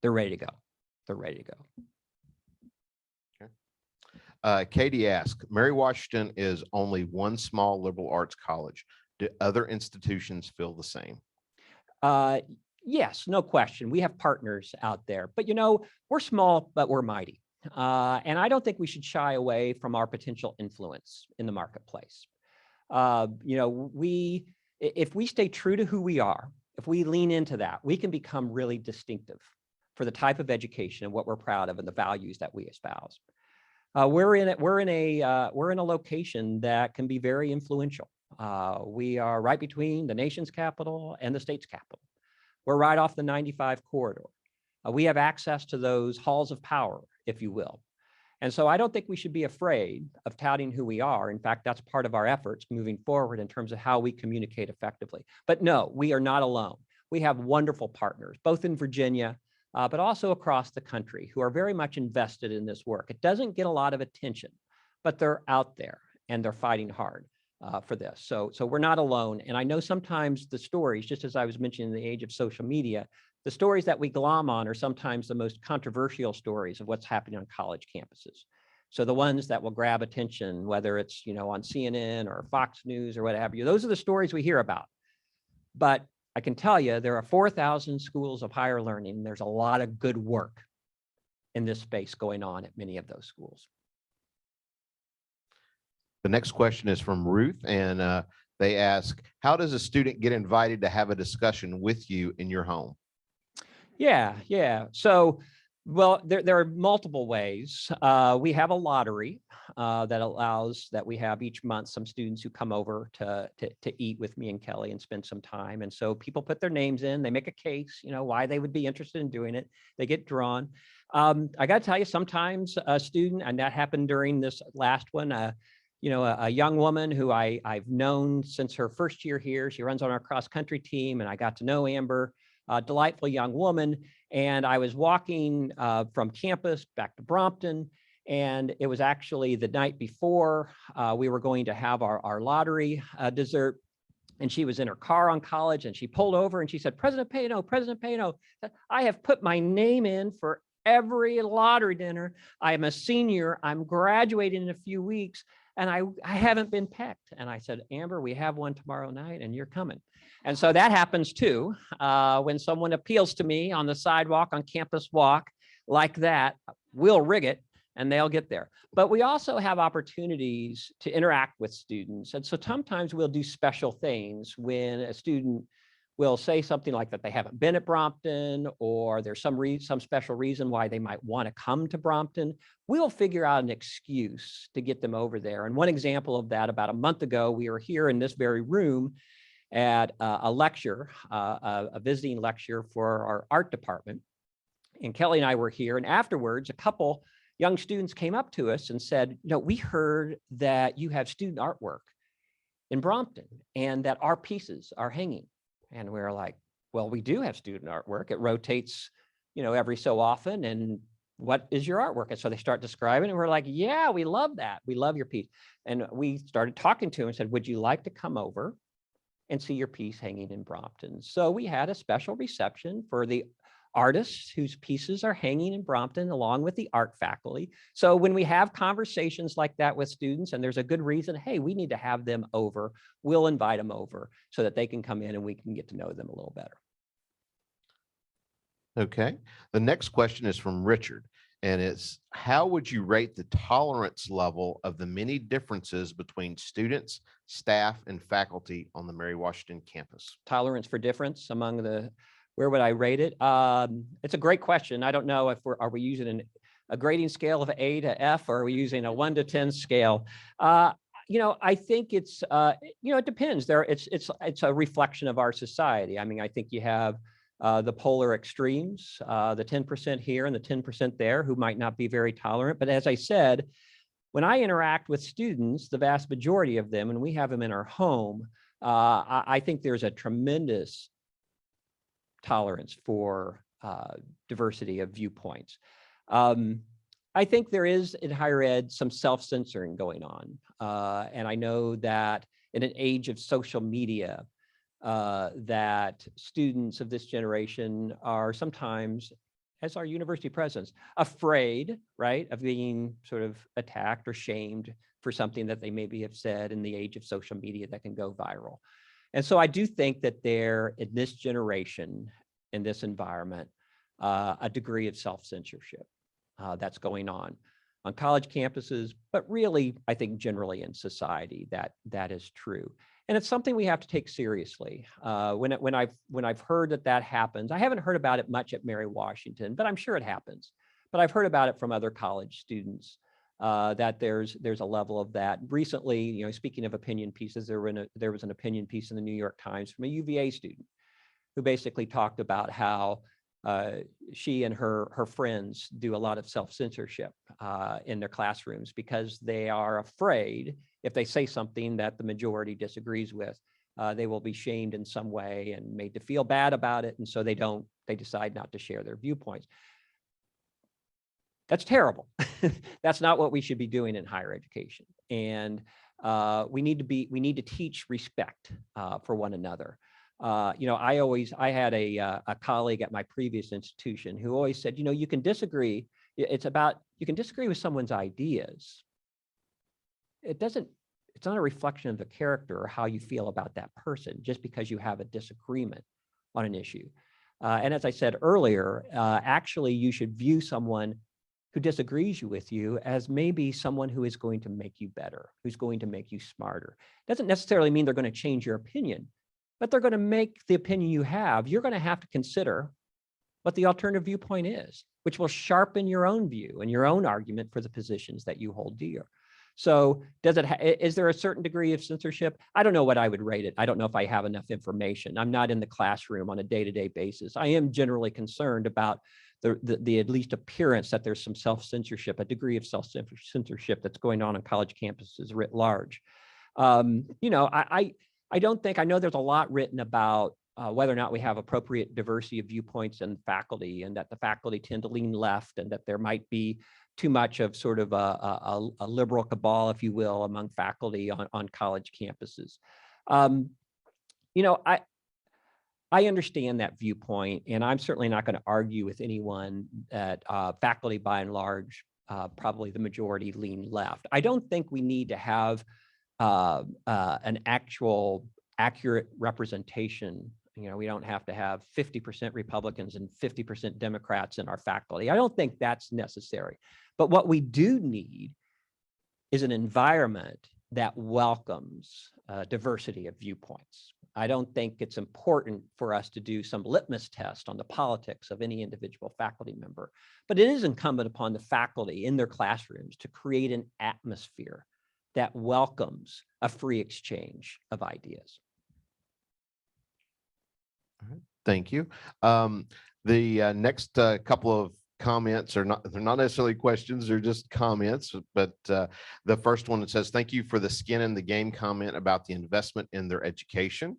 they're ready to go. They're ready to go. Okay. Katie asked, Mary Washington is only one small liberal arts college. Do other institutions feel the same? Yes, no question. We have partners out there, but we're small, but we're mighty. And I don't think we should shy away from our potential influence in the marketplace. If we stay true to who we are, if we lean into that, we can become really distinctive for the type of education and what we're proud of and the values that we espouse. We're in a location that can be very influential. We are right between the nation's capital and the state's capital. We're right off the 95 corridor. We have access to those halls of power, if you will. And so I don't think we should be afraid of touting who we are. In fact, that's part of our efforts moving forward in terms of how we communicate effectively. But no, we are not alone. We have wonderful partners, both in Virginia, but also across the country, who are very much invested in this work. It doesn't get a lot of attention, but they're out there and they're fighting hard for this. So we're not alone. And I know sometimes the stories, just as I was mentioning in the age of social media, the stories that we glom on are sometimes the most controversial stories of what's happening on college campuses. So the ones that will grab attention, whether it's on CNN or Fox News or what have you, those are the stories we hear about. But I can tell you there are 4,000 schools of higher learning. There's a lot of good work in this space going on at many of those schools. The next question is from Ruth, and they ask, how does a student get invited to have a discussion with you in your home? Yeah. So, well, there are multiple ways. We have a lottery that we have each month some students who come over to eat with me and Kelly and spend some time. And so people put their names in, they make a case, why they would be interested in doing it. They get drawn. I got to tell you, sometimes a student, and that happened during this last one, a young woman who I've known since her first year here. She runs on our cross country team, and I got to know Amber, a delightful young woman. And I was walking from campus back to Brompton, and it was actually the night before we were going to have our lottery dessert. And she was in her car on college, and she pulled over and she said, President Paino, I have put my name in for every lottery dinner. I am a senior. I'm graduating in a few weeks, and I haven't been picked. And I said, Amber, we have one tomorrow night and you're coming. And so that happens too. When someone appeals to me on the sidewalk, on campus walk like that, we'll rig it and they'll get there. But we also have opportunities to interact with students. And so sometimes we'll do special things when a student will say something like that they haven't been at Brompton, or there's some special reason why they might want to come to Brompton. We'll figure out an excuse to get them over there. And one example of that, about a month ago, we were here in this very room at a lecture, a visiting lecture for our art department. And Kelly and I were here, and afterwards, a couple young students came up to us and said, we heard that you have student artwork in Brompton and that our pieces are hanging. And we were like, well, we do have student artwork. It rotates, every so often. And what is your artwork? And so they start describing, and we're like, yeah, we love that. We love your piece. And we started talking to him and said, would you like to come over and see your piece hanging in Brompton? So we had a special reception for the artists whose pieces are hanging in Brompton, along with the art faculty. So when we have conversations like that with students, and there's a good reason, hey, we need to have them over, we'll invite them over so that they can come in and we can get to know them a little better. Okay. The next question is from Richard, and it's, how would you rate the tolerance level of the many differences between students, staff, and faculty on the Mary Washington campus? Tolerance for difference among the, where would I rate it? It's a great question. I don't know if are we using a grading scale of A to F, or are we using a 1 to 10 scale? I think it's, it depends. It's a reflection of our society. I mean, I think you have the polar extremes, the 10% here and the 10% there, who might not be very tolerant. But as I said, when I interact with students, the vast majority of them, and we have them in our home, I think there's a tremendous tolerance for diversity of viewpoints. I think there is in higher ed some self-censoring going on. And I know that in an age of social media, that students of this generation are sometimes, as our university presidents, afraid, right, of being sort of attacked or shamed for something that they maybe have said in the age of social media that can go viral. And so I do think that there, in this generation, in this environment, a degree of self-censorship that's going on college campuses, but really, I think generally in society, that is true. And it's something we have to take seriously. When I've heard that happens, I haven't heard about it much at Mary Washington, but I'm sure it happens. But I've heard about it from other college students, that there's a level of that. Recently, speaking of opinion pieces, there was an opinion piece in the New York Times from a UVA student who basically talked about how she and her friends do a lot of self-censorship in their classrooms because they are afraid if they say something that the majority disagrees with, they will be shamed in some way and made to feel bad about it. And so they decide not to share their viewpoints. That's terrible. That's not what we should be doing in higher education. And we need to teach respect for one another. I had a colleague at my previous institution who always said, you can disagree. You can disagree with someone's ideas. It's not a reflection of the character or how you feel about that person just because you have a disagreement on an issue. And as I said earlier, actually you should view someone who disagrees with you as maybe someone who is going to make you better, who's going to make you smarter. Doesn't necessarily mean they're going to change your opinion, but they're going to make the opinion you have. You're going to have to consider what the alternative viewpoint is, which will sharpen your own view and your own argument for the positions that you hold dear. So is there a certain degree of censorship? I don't know what I would rate it. I don't know if I have enough information. I'm not in the classroom on a day-to-day basis. I am generally concerned about the at least appearance that there's some self-censorship, a degree of self-censorship that's going on college campuses writ large. I don't think, I know there's a lot written about whether or not we have appropriate diversity of viewpoints in faculty, and that the faculty tend to lean left, and that there might be too much of sort of a liberal cabal, if you will, among faculty on college campuses. I understand that viewpoint, and I'm certainly not going to argue with anyone that faculty, by and large, probably the majority lean left. I don't think we need to have an actual accurate representation We don't have to have 50% Republicans and 50% Democrats in our faculty. I don't think that's necessary. But what we do need is an environment that welcomes diversity of viewpoints. I don't think it's important for us to do some litmus test on the politics of any individual faculty member, but it is incumbent upon the faculty in their classrooms to create an atmosphere that welcomes a free exchange of ideas. All right, thank you. The next couple of comments they're not necessarily questions, they're just comments, but the first one, it says, thank you for the skin in the game comment about the investment in their education.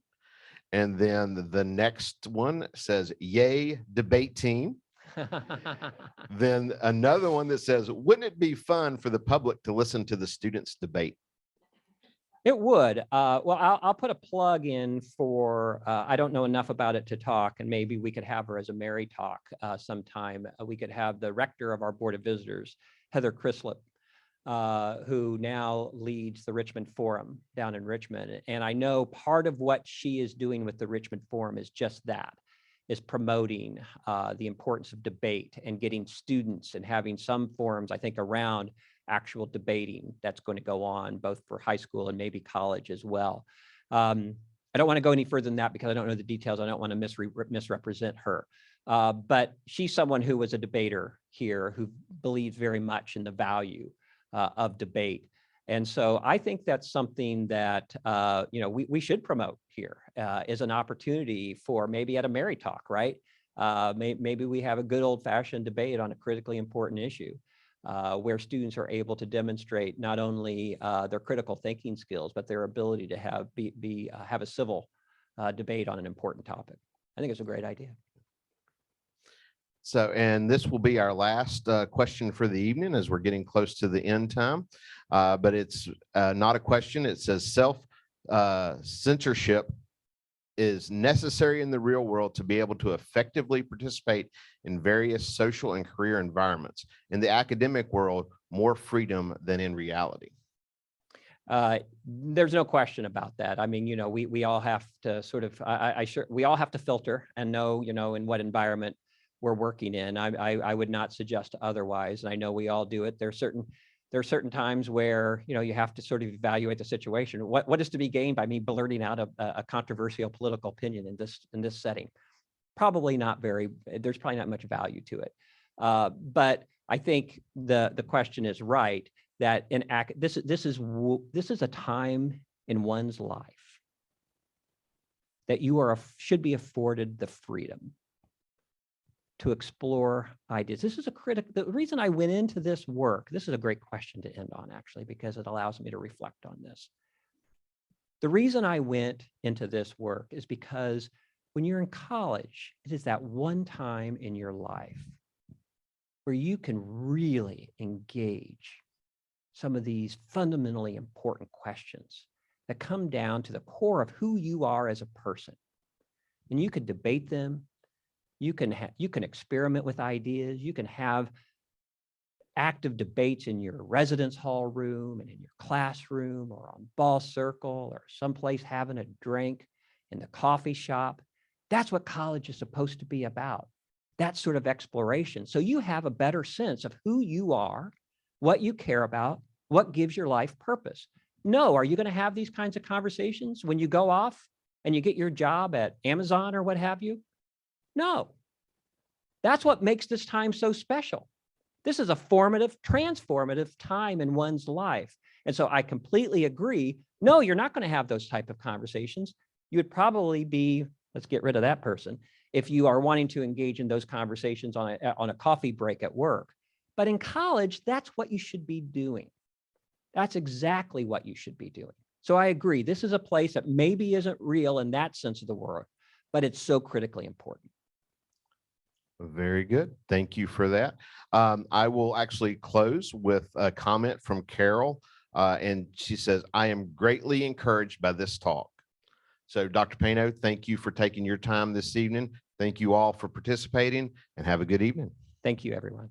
And then the next one says, yay, debate team. Then another one that says, wouldn't it be fun for the public to listen to the students debate? It would. Well, I'll put a plug in for, I don't know enough about it to talk, and maybe we could have her as a Mary talk sometime. We could have the rector of our Board of Visitors, Heather Crislip, who now leads the Richmond Forum down in Richmond. And I know part of what she is doing with the Richmond Forum is just that, is promoting the importance of debate and getting students and having some forums, I think, around actual debating that's going to go on both for high school and maybe college as well. I don't want to go any further than that because I don't know the details. I don't want to misrepresent her. But she's someone who was a debater here who believes very much in the value of debate. And so I think that's something that we should promote here as an opportunity for maybe at a Mary Talk, right? Maybe we have a good old-fashioned debate on a critically important issue where students are able to demonstrate not only their critical thinking skills, but their ability to have a civil debate on an important topic. I think it's a great idea. So, and this will be our last question for the evening as we're getting close to the end time, but it's not a question. It says self-censorship is necessary in the real world to be able to effectively participate in various social and career environments. In the academic world, more freedom than in reality. There's no question about that. I mean, we all have to sort of, we all have to filter and know, in what environment we're working in. I would not suggest otherwise. And I know we all do it. There are certain times where, you have to sort of evaluate the situation. What is to be gained by me blurting out a controversial political opinion in this setting? Probably not there's probably not much value to it. But I think the question is right, that this is a time in one's life that you should be afforded the freedom to explore ideas. This is the reason I went into this work. This is a great question to end on, actually, because it allows me to reflect on this. The reason I went into this work is because when you're in college, it is that one time in your life where you can really engage some of these fundamentally important questions that come down to the core of who you are as a person. And you can debate them. You can experiment with ideas. You can have active debates in your residence hall room and in your classroom or on ball circle or someplace having a drink in the coffee shop. That's what college is supposed to be about, that sort of exploration. So you have a better sense of who you are, what you care about, what gives your life purpose. No, are you going to have these kinds of conversations when you go off and you get your job at Amazon or what have you? No, that's what makes this time so special. This is a transformative time in one's life. And so I completely agree. No, you're not going to have those type of conversations. You would probably be, let's get rid of that person, if you are wanting to engage in those conversations on a coffee break at work. But in college, that's what you should be doing. That's exactly what you should be doing. So I agree. This is a place that maybe isn't real in that sense of the word, but it's so critically important. Very good. Thank you for that. I will actually close with a comment from Carol, and she says, I am greatly encouraged by this talk. So Dr. Paino, thank you for taking your time this evening. Thank you all for participating, and have a good evening. Thank you, everyone.